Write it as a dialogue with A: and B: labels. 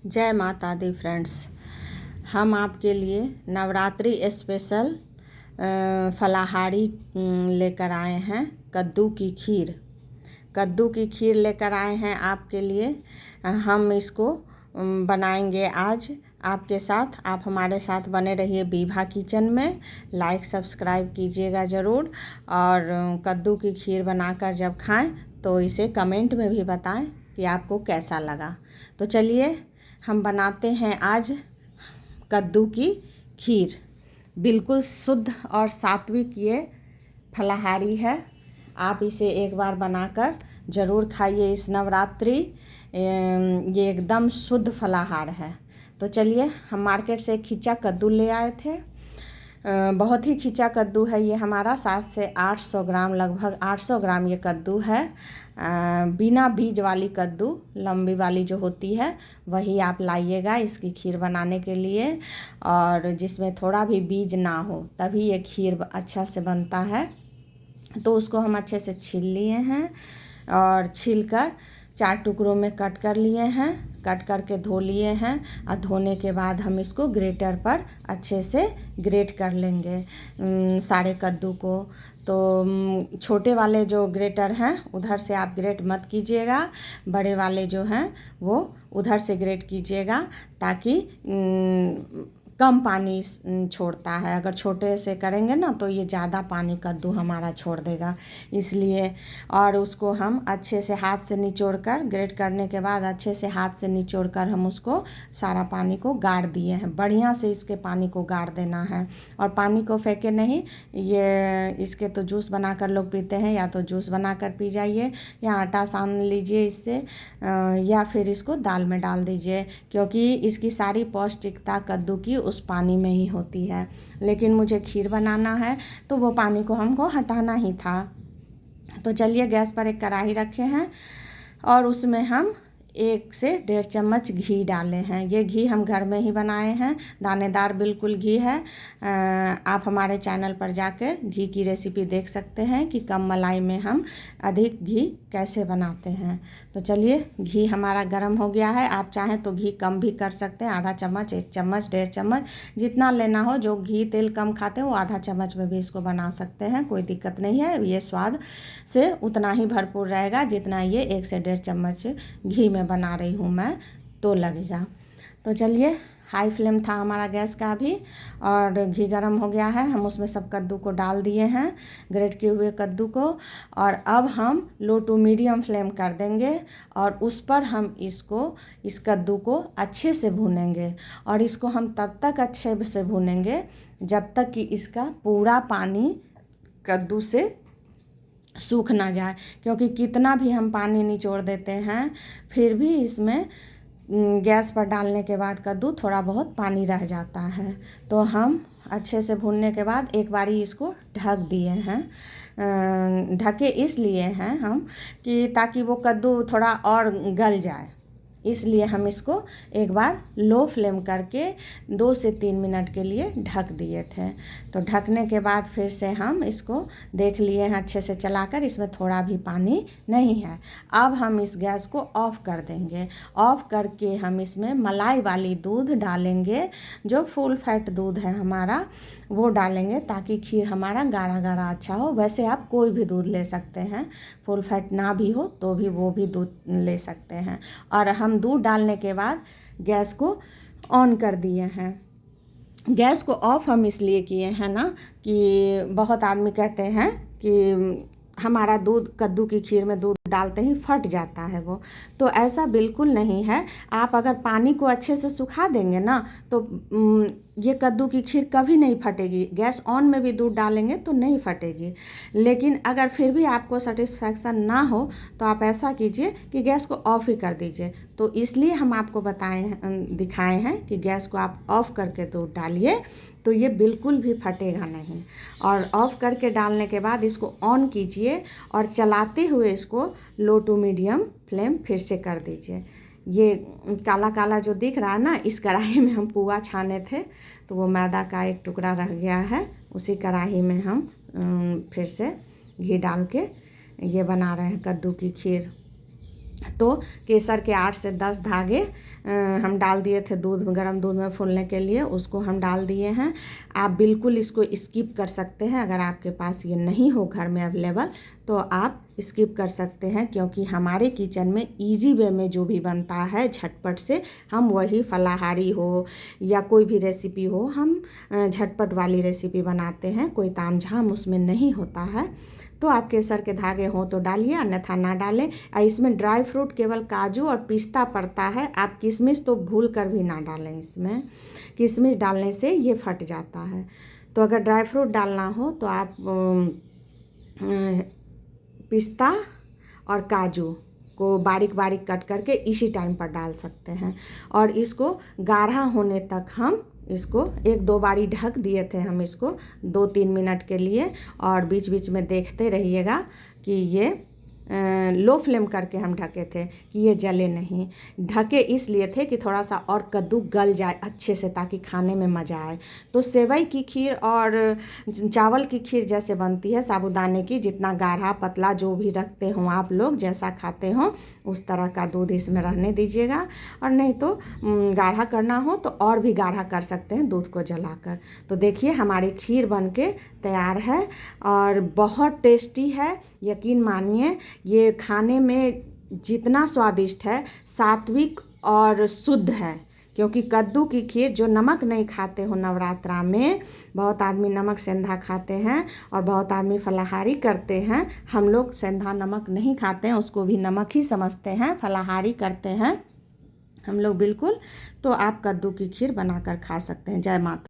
A: जय माता दी फ्रेंड्स। हम आपके लिए नवरात्रि स्पेशल फलाहारी लेकर आए हैं कद्दू की खीर। कद्दू की खीर लेकर आए हैं आपके लिए। हम इसको बनाएंगे आज आपके साथ। आप हमारे साथ बने रहिए विभा किचन में। लाइक सब्सक्राइब कीजिएगा ज़रूर। और कद्दू की खीर बनाकर जब खाएं तो इसे कमेंट में भी बताएं कि आपको कैसा लगा। तो चलिए हम बनाते हैं आज कद्दू की खीर। बिल्कुल शुद्ध और सात्विक ये फलाहारी है। आप इसे एक बार बनाकर ज़रूर खाइए इस नवरात्रि। ये एकदम शुद्ध फलाहार है। तो चलिए हम मार्केट से खिंचा कद्दू ले आए थे। बहुत ही खिंचा कद्दू है ये हमारा। 700 से 800 ग्राम, लगभग 800 ग्राम ये कद्दू है। बिना बीज वाली कद्दू, लंबी वाली जो होती है वही आप लाइएगा इसकी खीर बनाने के लिए। और जिसमें थोड़ा भी बीज ना हो तभी ये खीर अच्छा से बनता है। तो उसको हम अच्छे से छील लिए हैं और छीलकर 4 टुकड़ों में कट कर लिए हैं। कट करके धो लिए हैं और धोने के बाद हम इसको ग्रेटर पर अच्छे से ग्रेट कर लेंगे सारे कद्दू को। तो छोटे वाले जो ग्रेटर हैं उधर से आप ग्रेट मत कीजिएगा, बड़े वाले जो हैं वो उधर से ग्रेट कीजिएगा, ताकि कम पानी छोड़ता है। अगर छोटे से करेंगे ना तो ये ज़्यादा पानी कद्दू हमारा छोड़ देगा, इसलिए। और उसको हम अच्छे से हाथ से निचोड़ कर, ग्रेट करने के बाद अच्छे से हाथ से निचोड़ कर हम उसको सारा पानी को गाड़ दिए हैं। बढ़िया से इसके पानी को गाड़ देना है और पानी को फेंके नहीं। ये इसके तो जूस बनाकर लोग पीते हैं, या तो जूस बनाकर पी जाइए या आटा सान लीजिए इससे, या फिर इसको दाल में डाल दीजिए, क्योंकि इसकी सारी पौष्टिकता कद्दू की उस पानी में ही होती है। लेकिन मुझे खीर बनाना है तो वो पानी को हमको हटाना ही था। तो चलिए गैस पर एक कढ़ाई रखे हैं और उसमें हम 1 से 1.5 चम्मच घी डाले हैं। ये घी हम घर में ही बनाए हैं, दानेदार बिल्कुल घी है। आप हमारे चैनल पर जाकर घी की रेसिपी देख सकते हैं कि कम मलाई में हम अधिक घी कैसे बनाते हैं। तो चलिए घी हमारा गर्म हो गया है। आप चाहें तो घी कम भी कर सकते हैं, आधा चम्मच, 1 चम्मच, 1.5 चम्मच, जितना लेना हो। जो घी तेल कम खाते हैं वो आधा चम्मच में भी इसको बना सकते हैं, कोई दिक्कत नहीं है। ये स्वाद से उतना ही भरपूर रहेगा जितना ये 1 से 1.5 चम्मच घी में बना रही हूँ मैं तो लगेगा। तो चलिए हाई फ्लेम था हमारा गैस का अभी, और घी गरम हो गया है। हम उसमें सब कद्दू को डाल दिए हैं, ग्रेट किए हुए कद्दू को। और अब हम लो टू मीडियम फ्लेम कर देंगे और उस पर हम इस कद्दू को अच्छे से भूनेंगे। और इसको हम तब तक अच्छे से भूनेंगे जब तक कि इसका पूरा पानी कद्दू से सूख ना जाए, क्योंकि कितना भी हम पानी निचोड़ देते हैं फिर भी इसमें गैस पर डालने के बाद कद्दू थोड़ा बहुत पानी रह जाता है। तो हम अच्छे से भूनने के बाद एक बारी इसको ढक दिए हैं। ढके इसलिए हैं हम कि ताकि वो कद्दू थोड़ा और गल जाए, इसलिए हम इसको एक बार लो फ्लेम करके 2 से 3 मिनट के लिए ढक दिए थे। तो ढकने के बाद फिर से हम इसको देख लिए हैं अच्छे से चलाकर, इसमें थोड़ा भी पानी नहीं है। अब हम इस गैस को ऑफ़ कर देंगे। ऑफ़ करके हम इसमें मलाई वाली दूध डालेंगे, जो फुल फैट दूध है हमारा वो डालेंगे, ताकि खीर हमारा गाढ़ा गाढ़ा अच्छा हो। वैसे आप कोई भी दूध ले सकते हैं, फुल फैट ना भी हो तो भी वो भी दूध ले सकते हैं। और हम दूध डालने के बाद गैस को ऑन कर दिए हैं। गैस को ऑफ हम इसलिए किए हैं ना कि बहुत आदमी कहते हैं कि हमारा दूध, कद्दू की खीर में दूध डालते ही फट जाता है वो। तो ऐसा बिल्कुल नहीं है। आप अगर पानी को अच्छे से सुखा देंगे ना तो ये कद्दू की खीर कभी नहीं फटेगी। गैस ऑन में भी दूध डालेंगे तो नहीं फटेगी। लेकिन अगर फिर भी आपको सेटिस्फैक्शन ना हो तो आप ऐसा कीजिए कि गैस को ऑफ़ ही कर दीजिए। तो इसलिए हम आपको दिखाए हैं कि गैस को आप ऑफ़ करके दूध डालिए तो ये बिल्कुल भी फटेगा नहीं। और ऑफ़ करके डालने के बाद इसको ऑन कीजिए और चलाते हुए इसको लो टू मीडियम फ्लेम फिर से कर दीजिए। ये काला काला जो दिख रहा है ना, इस कढ़ाई में हम पुआ छाने थे तो वो मैदा का एक टुकड़ा रह गया है। उसी कढ़ाई में हम फिर से घी डाल के ये बना रहे हैं कद्दू की खीर। तो केसर के 8 से 10 धागे हम डाल दिए थे दूध में, गर्म दूध में फूलने के लिए, उसको हम डाल दिए हैं। आप बिल्कुल इसको स्किप कर सकते हैं, अगर आपके पास ये नहीं हो घर में अवेलेबल तो आप स्किप कर सकते हैं, क्योंकि हमारे किचन में इजी वे में जो भी बनता है झटपट से, हम वही फलाहारी हो या कोई भी रेसिपी हो, हम झटपट वाली रेसिपी बनाते हैं, कोई तामझाम उसमें नहीं होता है। तो आप केसर के धागे हों तो डालिए, अन्यथा ना डालें। इसमें ड्राई फ्रूट केवल काजू और पिस्ता पड़ता है, आप किशमिश तो भूल कर भी ना डालें। इसमें किशमिश डालने से ये फट जाता है। तो अगर ड्राई फ्रूट डालना हो तो आप पिस्ता और काजू को बारीक बारीक कट करके इसी टाइम पर डाल सकते हैं। और इसको गाढ़ा होने तक हम इसको 1-2 बारी ढक दिए थे हम इसको 2-3 मिनट के लिए, और बीच बीच में देखते रहिएगा कि ये लो फ्लेम करके हम ढके थे कि ये जले नहीं। ढके इसलिए थे कि थोड़ा सा और कद्दू गल जाए अच्छे से, ताकि खाने में मज़ा आए। तो सेवई की खीर और चावल की खीर जैसे बनती है साबूदाने की, जितना गाढ़ा पतला जो भी रखते हों आप लोग, जैसा खाते हों उस तरह का दूध इसमें रहने दीजिएगा। और नहीं तो गाढ़ा करना हो तो और भी गाढ़ा कर सकते हैं दूध को जलाकर। तो देखिए हमारी खीर बनके तैयार है और बहुत टेस्टी है। यकीन मानिए, ये खाने में जितना स्वादिष्ट है, सात्विक और शुद्ध है। क्योंकि कद्दू की खीर, जो नमक नहीं खाते हो नवरात्रा में, बहुत आदमी नमक सेंधा खाते हैं और बहुत आदमी फलाहारी करते हैं, हम लोग सेंधा नमक नहीं खाते हैं, उसको भी नमक ही समझते हैं, फलाहारी करते हैं हम लोग बिल्कुल। तो आप कद्दू की खीर बनाकर खा सकते हैं। जय माता।